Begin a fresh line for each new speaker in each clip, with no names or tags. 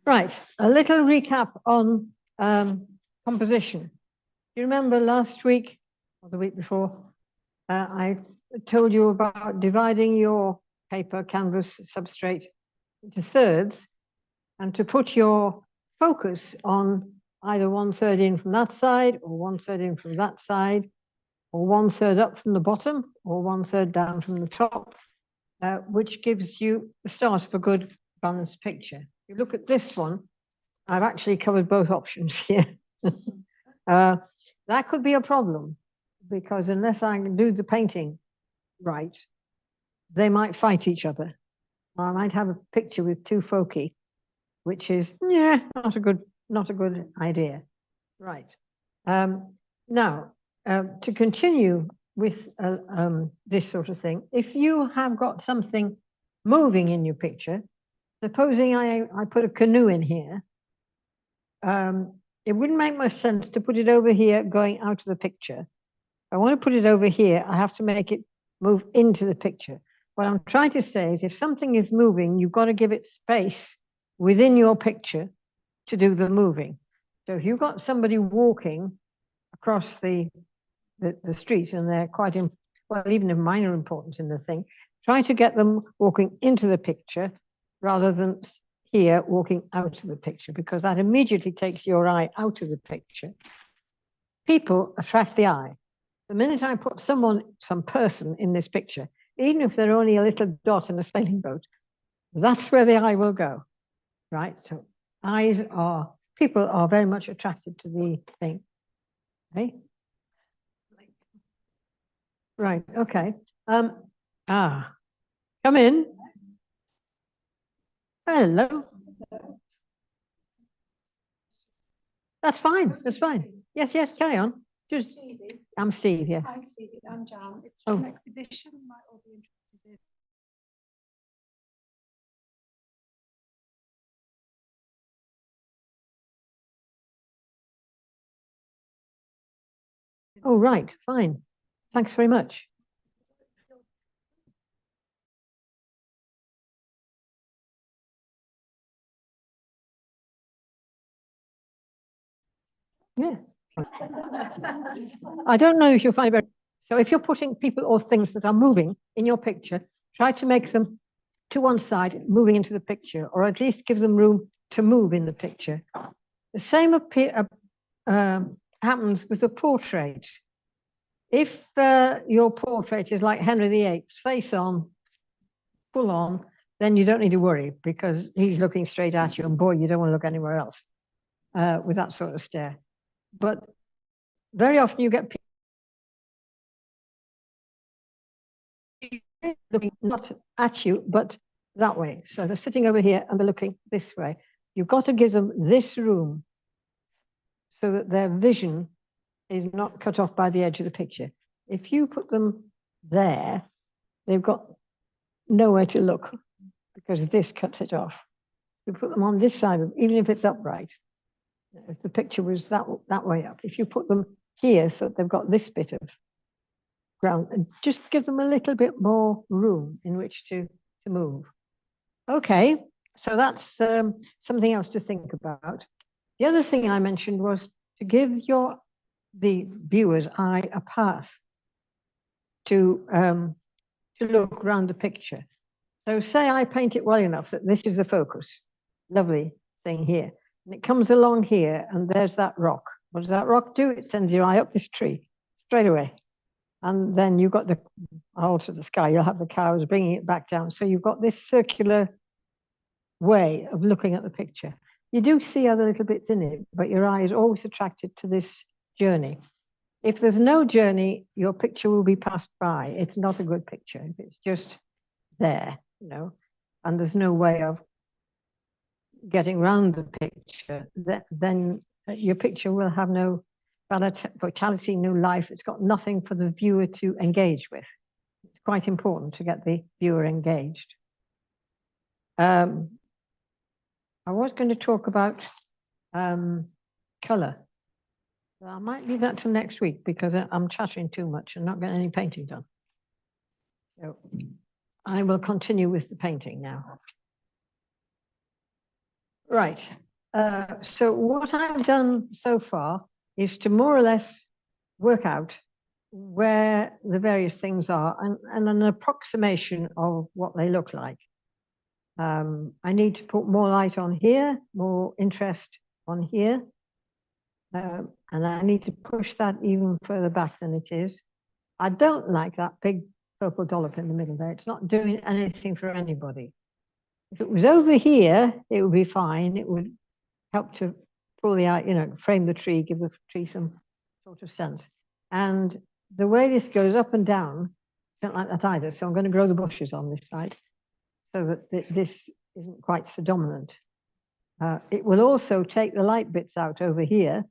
Right, a little recap on composition. You remember last week or the week before, I told you about dividing your paper, canvas, substrate into thirds and to put your focus on either 1/3 in from that side or 1/3 in from that side, or 1/3 up from the bottom or 1/3 down from the top, which gives you the start of a good balanced picture. If you look at this one, I've actually covered both options here. That could be a problem because unless I can do the painting right, they might fight each other. Or I might have a picture with two foci, which is not a good idea. Right. Now, to continue with this sort of thing, if you have got something moving in your picture, supposing I put a canoe in here, it wouldn't make much sense to put it over here going out of the picture. If I want to put it over here, I have to make it move into the picture. What I'm trying to say is if something is moving, you've got to give it space within your picture to do the moving. So if you've got somebody walking across the street and they're quite, well, even of minor importance in the thing, try to get them walking into the picture rather than here walking out of the picture, because that immediately takes your eye out of the picture. People attract the eye. The minute I put some person in this picture, even if they're only a little dot in a sailing boat, that's where the eye will go, right? So people are very much attracted to the thing, okay? Right, okay. Come in. Hello. That's fine, that's fine. Yes, carry on. Just, I'm Steve, yeah.
Hi, Stevie. I'm Jan. It's from an exhibition. You might all be interested in.
Oh, right, fine. Thanks very much. Yeah. I don't know if you'll find it very. So if you're putting people or things that are moving in your picture, try to make them to one side, moving into the picture, or at least give them room to move in the picture. The same happens with a portrait. If your portrait is like Henry VIII, face on, full on, then you don't need to worry because he's looking straight at you, and boy, you don't want to look anywhere else with that sort of stare. But very often you get people looking not at you, but that way. So they're sitting over here and they're looking this way. You've got to give them this room so that their vision is not cut off by the edge of the picture. If you put them there, they've got nowhere to look because this cuts it off. You put them on this side, even if it's upright. If the picture was that way up, if you put them here so they've got this bit of ground, and just give them a little bit more room in which to move. Okay, so that's something else to think about. The other thing I mentioned was to give the viewer's eye a path to look around the picture. So say I paint it well enough that this is the focus, lovely thing here, and it comes along here and there's that rock. What does that rock do? It sends your eye up this tree straight away. And then you've got all to the sky, you'll have the cows bringing it back down. So you've got this circular way of looking at the picture. You do see other little bits in it, but your eye is always attracted to this journey. If there's no journey, your picture will be passed by. It's not a good picture. If it's just there, and there's no way of getting around the picture, then your picture will have no vitality, no life. It's got nothing for the viewer to engage with. It's quite important to get the viewer engaged. I was going to talk about color. I might leave that till next week because I'm chattering too much and not getting any painting done. So I will continue with the painting now. Right. So what I've done so far is to more or less work out where the various things are and an approximation of what they look like. I need to put more light on here, more interest on here. And I need to push that even further back than it is. I don't like that big purple dollop in the middle there. It's not doing anything for anybody. If it was over here, it would be fine. It would help to pull the eye, frame the tree, give the tree some sort of sense. And the way this goes up and down, I don't like that either. So I'm going to grow the bushes on this side so that this isn't quite so dominant. It will also take the light bits out over here,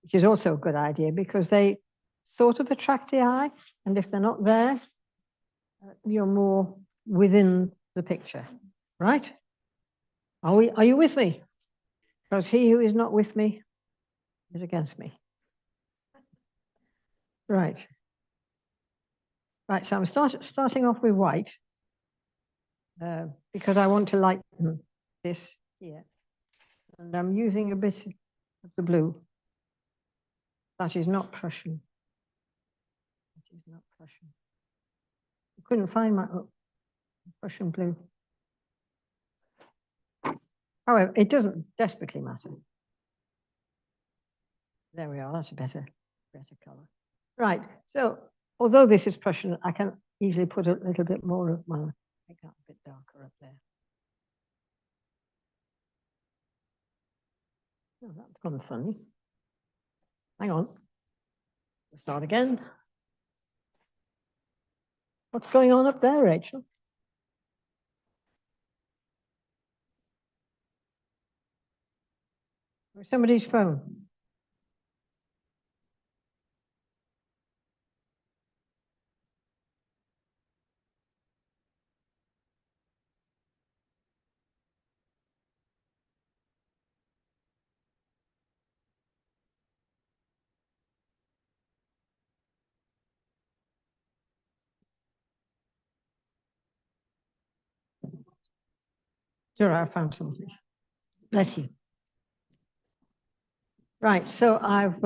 which is also a good idea because they sort of attract the eye. And if they're not there, you're more within the picture, right? Are you with me? Because he who is not with me is against me. Right. Right, so I'm starting off with white because I want to lighten this here. And I'm using a bit of the blue. That is not Prussian. That is not Prussian. I couldn't find my Prussian blue. However, it doesn't desperately matter. There we are, that's a better color. Right, so although this is Prussian, I can easily put a little bit more of my, make that a bit darker up there. Oh, that's gone funny. Hang on. We'll start again. What's going on up there, Rachel? Where's somebody's phone? Sure, I found something. Bless you. Right, so I've,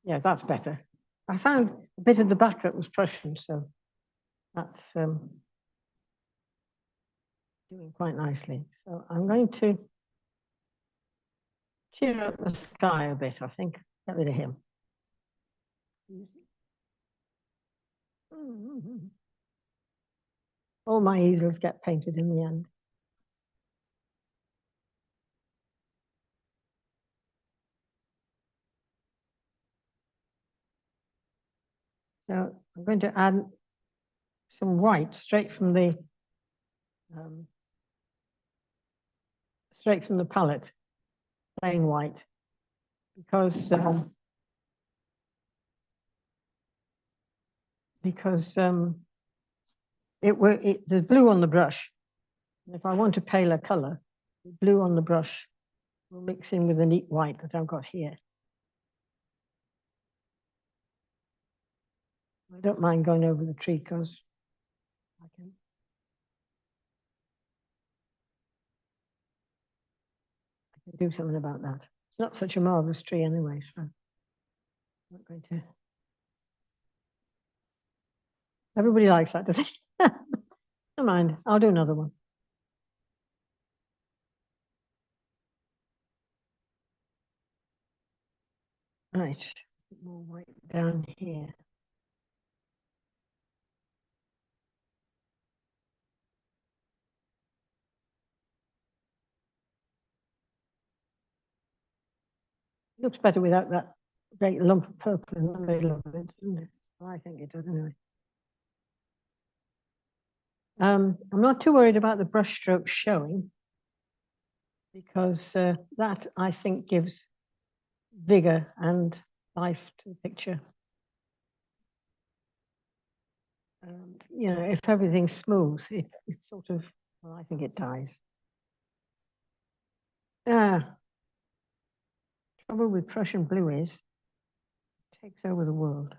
yeah, that's better. I found a bit at the back that was Prussian, so that's doing quite nicely. So I'm going to cheer up the sky a bit, I think. Get rid of him. All my easels get painted in the end. So I'm going to add some white straight from the palette, plain white, because there's blue on the brush. And if I want a paler color, the blue on the brush will mix in with the neat white that I've got here. I don't mind going over the tree because I can. Do something about that. It's not such a marvelous tree anyway, so I'm not going to. Everybody likes that, doesn't it? Never mind, I'll do another one. Right, more white down here. Looks better without that great lump of purple in the middle of it, doesn't it? Well, I think it does anyway. I'm not too worried about the brush strokes showing because that I think gives vigor and life to the picture. If everything's smooth, it sort of, well, I think it dies. Trouble with Prussian blue is it takes over the world.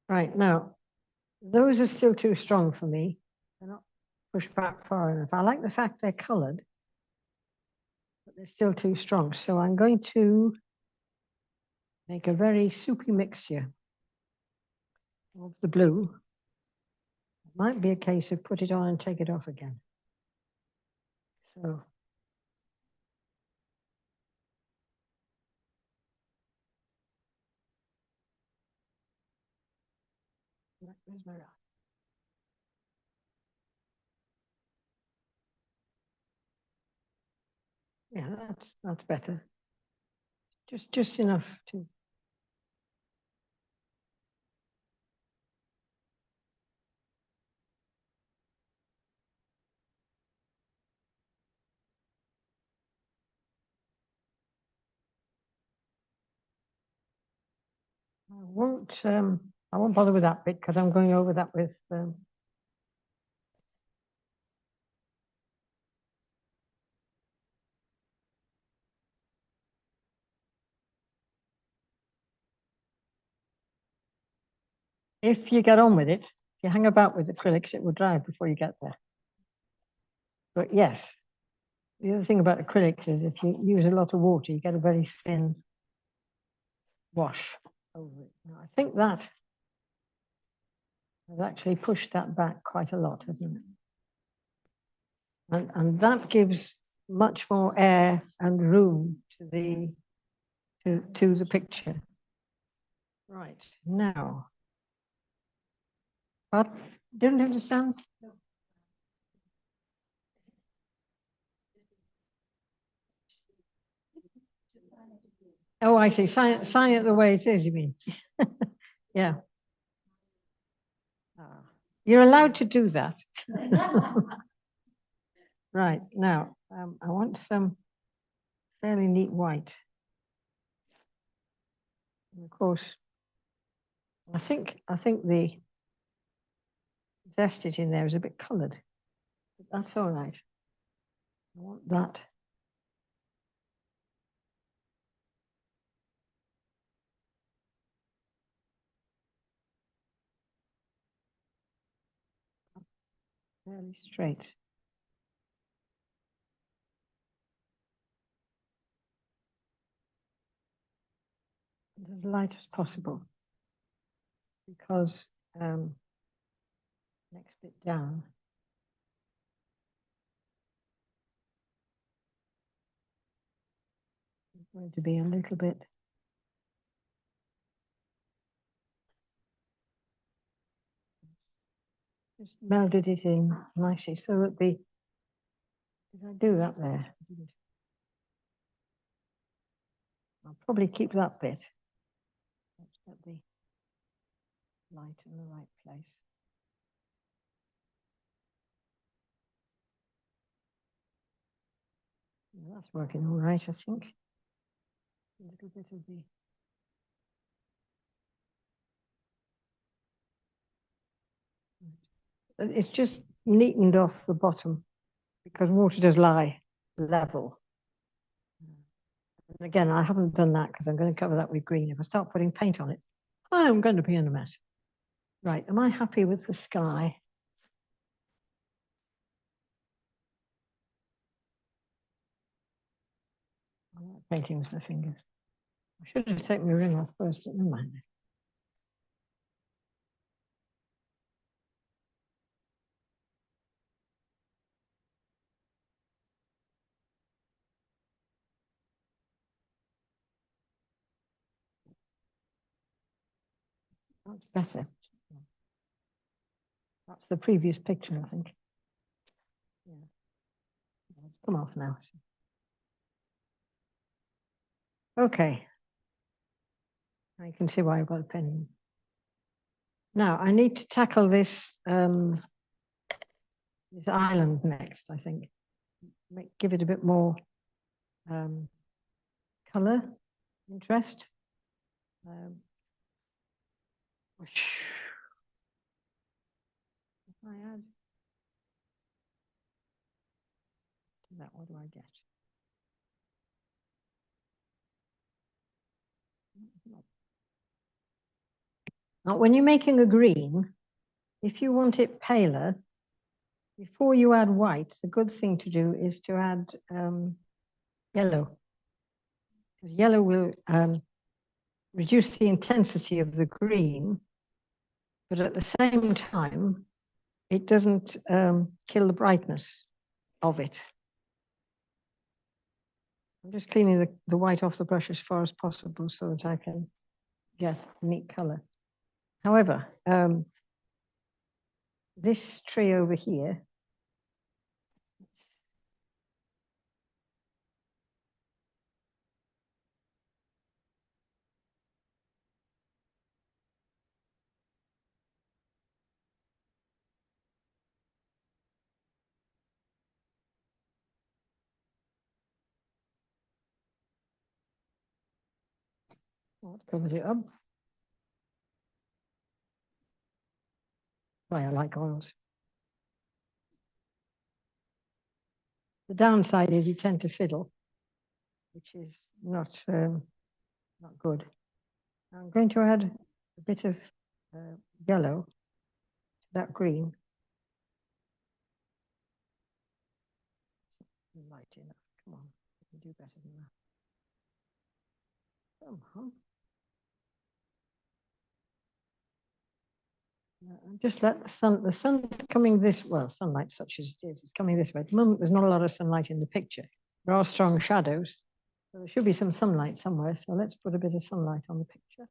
Right, now, those are still too strong for me. They're not pushed back far enough. I like the fact they're coloured, but they're still too strong. So I'm going to make a very soupy mixture of the blue. It might be a case of put it on and take it off again. So where's my rock? Yeah, that's better. Just enough to. I won't bother with that bit because I'm going over that with if you get on with it, if you hang about with acrylics, it will dry before you get there. But yes, the other thing about acrylics is if you use a lot of water, you get a very thin wash over it. Now, I think that has actually pushed that back quite a lot, hasn't it? And that gives much more air and room to the picture. Right, now, but didn't understand. Oh, I see. Sign it the way it is, you mean? Yeah. You're allowed to do that. Right, now, I want some fairly neat white. And of course, I think the zestage in there is a bit coloured, but that's all right. I want that. Fairly straight. And as light as possible, because next bit down. Is going to be a little bit. Just melded it in nicely so that did I do that there? I'll probably keep that bit. Let's get the light in the right place. Yeah, that's working all right, I think. A little bit of the it's just neatened off the bottom because water does lie level. And again, I haven't done that because I'm going to cover that with green. If I start putting paint on it, I'm going to be in a mess. Right, am I happy with the sky? I'm not painting with my fingers. I should have taken my ring off first, but never mind. That's better. That's the previous picture, I think. Yeah. It's come off now. Okay. Now you can see why I've got a pen in. Now I need to tackle this this island next, I think. Give it a bit more color, interest. If I add to that, what do I get? Now, when you're making a green, if you want it paler, before you add white, the good thing to do is to add yellow. Because yellow will reduce the intensity of the green, but at the same time, it doesn't kill the brightness of it. I'm just cleaning the white off the brush as far as possible so that I can get a neat color. However, this tree over here, what covered it up? Why I like oils. The downside is you tend to fiddle, which is not good. I'm going to add a bit of yellow to that green. Light enough. Come on, you can do better than that. Somehow. And just let the sun's coming this, well, sunlight such as it is, it's coming this way. At the moment, there's not a lot of sunlight in the picture. There are strong shadows, so there should be some sunlight somewhere. So let's put a bit of sunlight on the picture.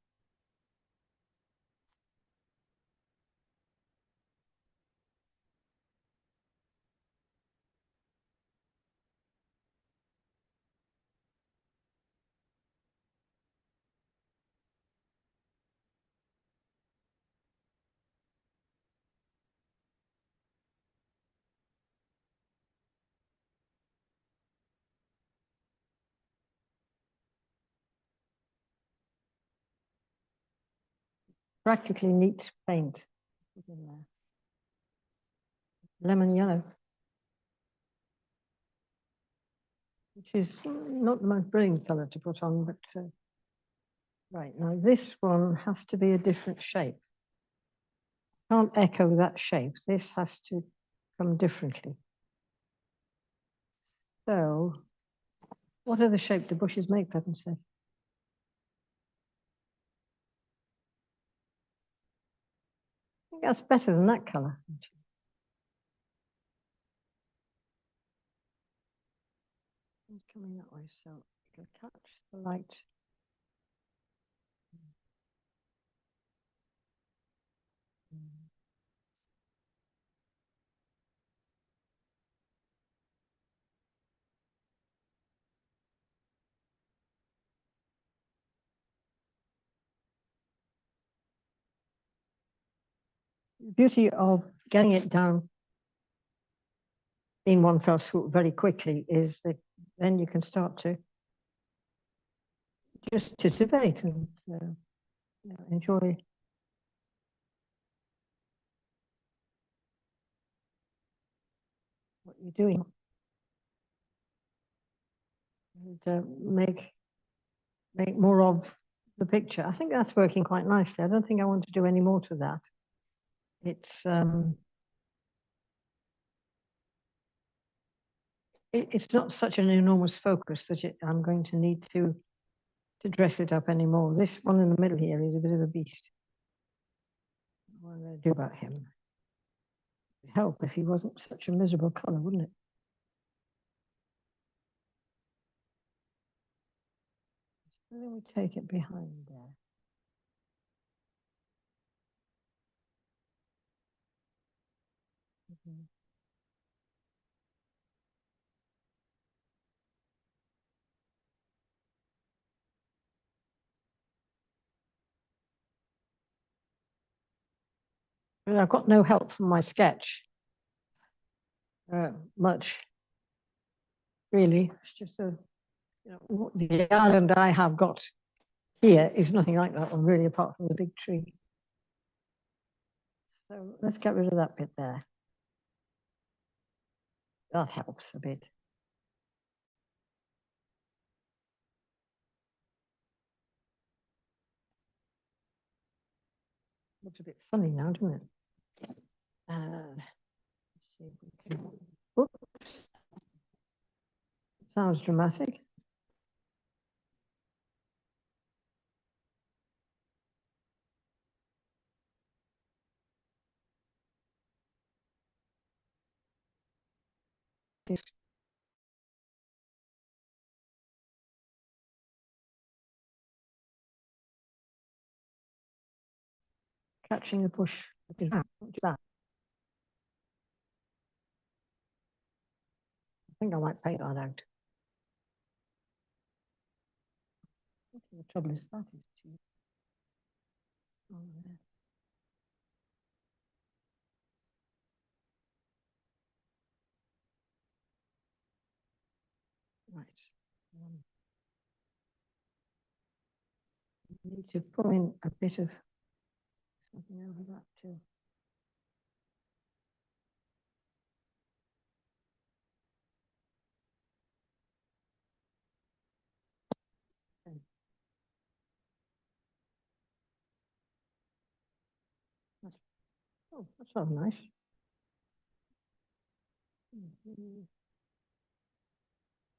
Practically neat paint. Put in there. Lemon yellow, which is not the most brilliant color to put on, but right, now this one has to be a different shape. Can't echo that shape. This has to come differently. So, what are the shape the bushes make, for heaven's sake? I think that's better than that color. It's coming that way, so it'll catch the light. The beauty of getting it down in one fell swoop very quickly is that then you can start to just anticipate and enjoy what you're doing and make more of the picture. I think that's working quite nicely. I don't think I want to do any more to that. It's not such an enormous focus that I'm going to need to dress it up anymore. This one in the middle here is a bit of a beast. What am I going to do about him? It'd help if he wasn't such a miserable color, wouldn't it? And then we take it behind there. But I've got no help from my sketch. Much, really. It's just the island I have got here is nothing like that one, really, apart from the big tree. So let's get rid of that bit there. That helps a bit. Looks a bit funny now, doesn't it? see if we can. Oops. Sounds dramatic. Catching a push. I think I might paint that out. The trouble is that is too. Oh, yeah. Right. Need to put in a bit of something over that too. Okay. Oh, that's all nice.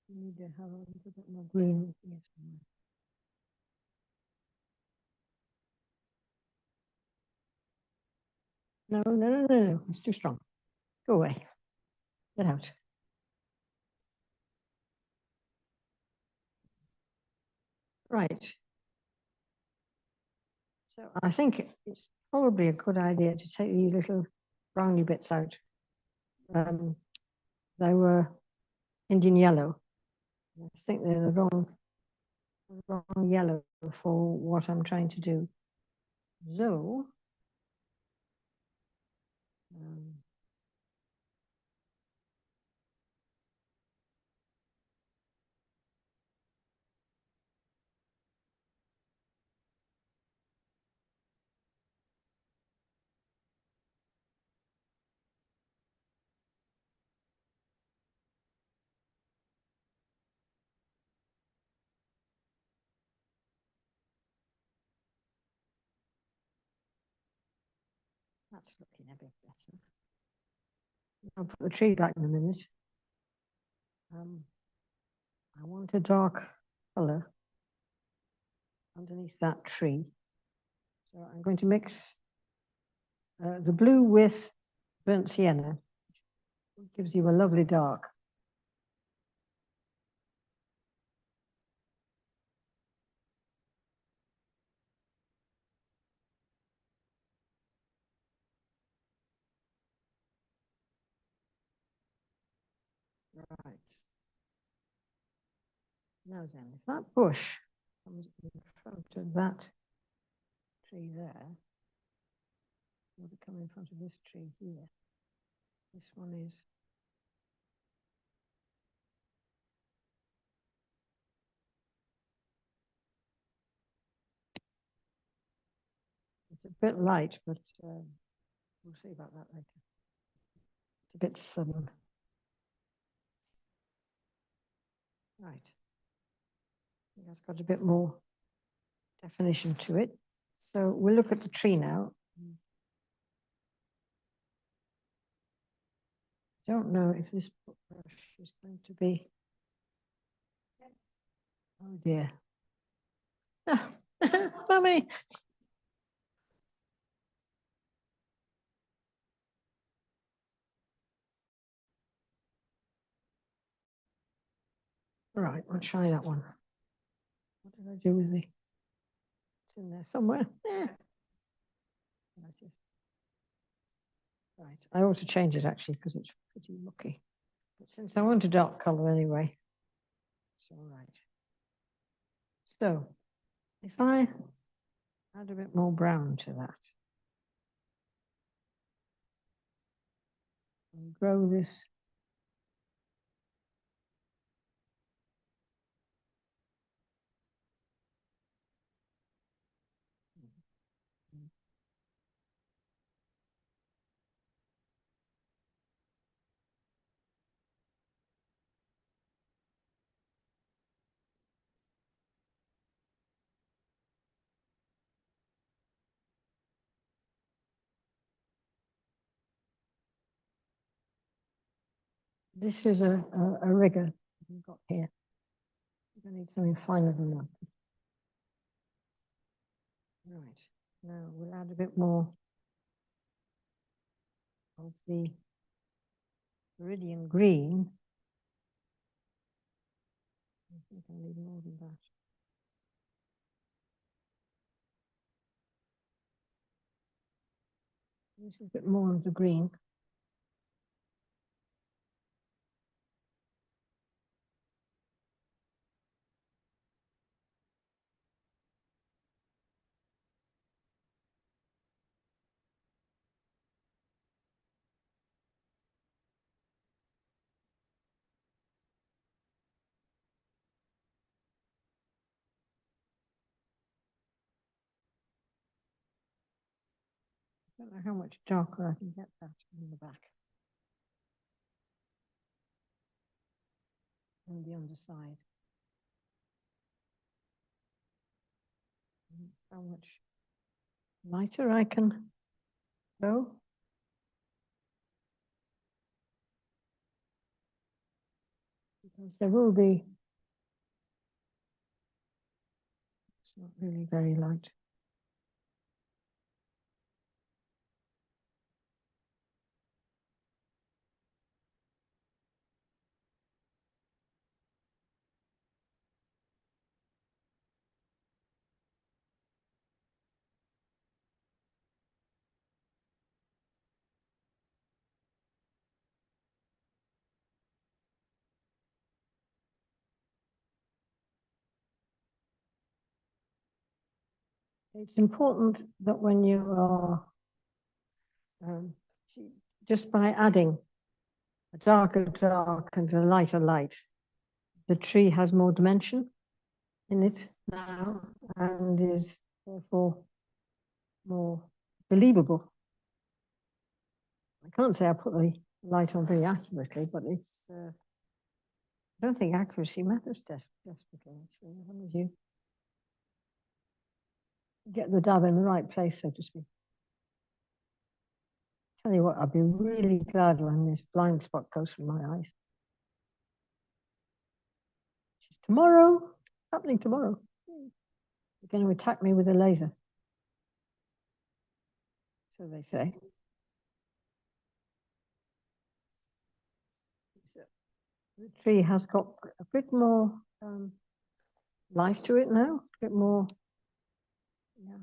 You need to have a little bit more green. Yes. No, no, no, no, no. It's too strong. Go away. Get out. Right. So I think it's probably a good idea to take these little brownie bits out. They were Indian yellow. I think they're the wrong yellow for what I'm trying to do. So, um, that's looking a bit better. I'll put the tree back in a minute. I want a dark color underneath that tree. So I'm going to mix the blue with burnt sienna. It gives you a lovely dark. Right. Now then, if that bush comes in front of that tree there, will it come in front of this tree here? This one is. It's a bit light, but we'll see about that later. It's a bit sudden. Right. That's got a bit more definition to it. So we'll look at the tree now. Don't know if this brush is going to be. Oh dear. Mummy. Right, I'll try that one. What did I do with the? It's in there somewhere. Yeah. Right, I ought to change it actually because it's pretty mucky. But since I want a dark color anyway, it's all right. So if I add a bit more brown to that and grow this. This is a rigger we've got here. I need something finer than that. Right, now we'll add a bit more of the Viridian green. I think I need more than that. This is a bit more of the green. I don't know how much darker I can get that in the back and the underside. How much lighter I can go. Because there will be, it's not really very light. It's important that when you are just by adding a darker dark and a lighter light, the tree has more dimension in it now and is therefore more believable. I can't say I put the light on very accurately, but it's I don't think accuracy matters desperately, actually, as long as you get the dab in the right place, so to speak. Tell you what, I'll be really glad when this blind spot goes from my eyes. Which is tomorrow, happening tomorrow. They're going to attack me with a laser. So they say. So the tree has got a bit more life to it now, a bit more, yeah.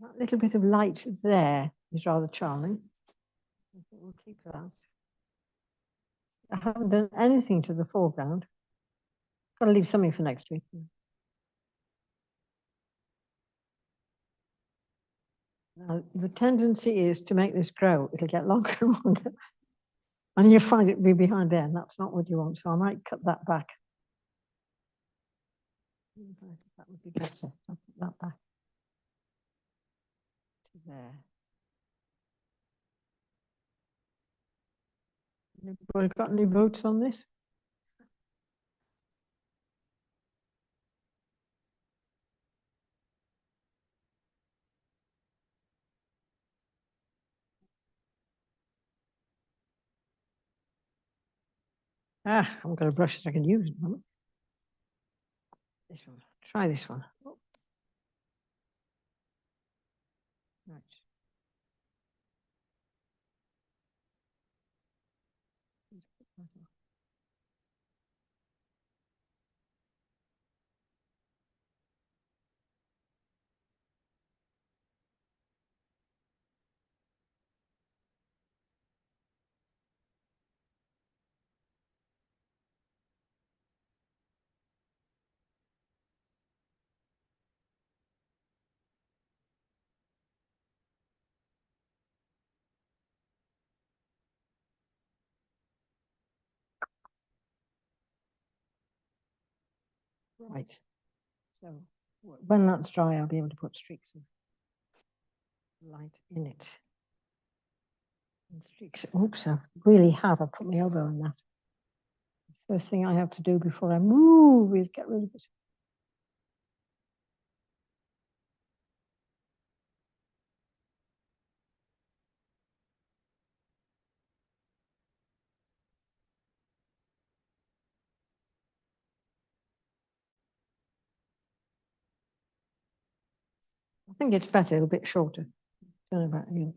That little bit of light there is rather charming. I think we'll keep that. I haven't done anything to the foreground. Got to leave something for next week. Now, the tendency is to make this grow. It'll get longer and longer. And you'll find it be behind there, and that's not what you want. So I might cut that back. That would be better. I'll put that back to there. Anybody got any votes on this? Ah, I'm going to brush that I can use. This one. Try this one. Oh. Right. Right. So when that's dry, I'll be able to put streaks of light in it. And streaks. Oops, I really have. I put my elbow on that. First thing I have to do before I move is get rid of it. think it's better, a bit shorter. Turn about here.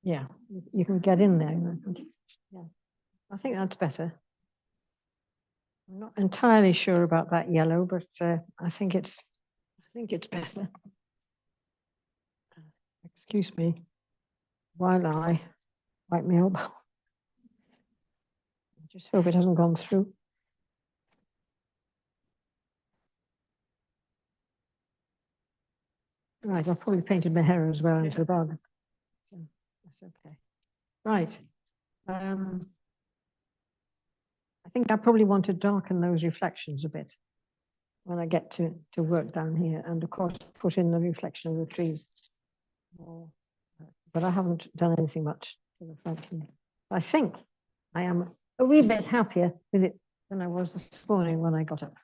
Yeah, you can get in there. Yeah, I think that's better. I'm not entirely sure about that yellow, but I think it's better. Excuse me while I wipe my elbow. I just hope it hasn't gone through. Right, I've probably painted my hair as well into the bargain. So that's okay. Right. I think I probably want to darken those reflections a bit when I get to work down here, and of course put in the reflection of the trees. But I haven't done anything much to the front here. I think I am a wee bit happier with it than I was this morning when I got up.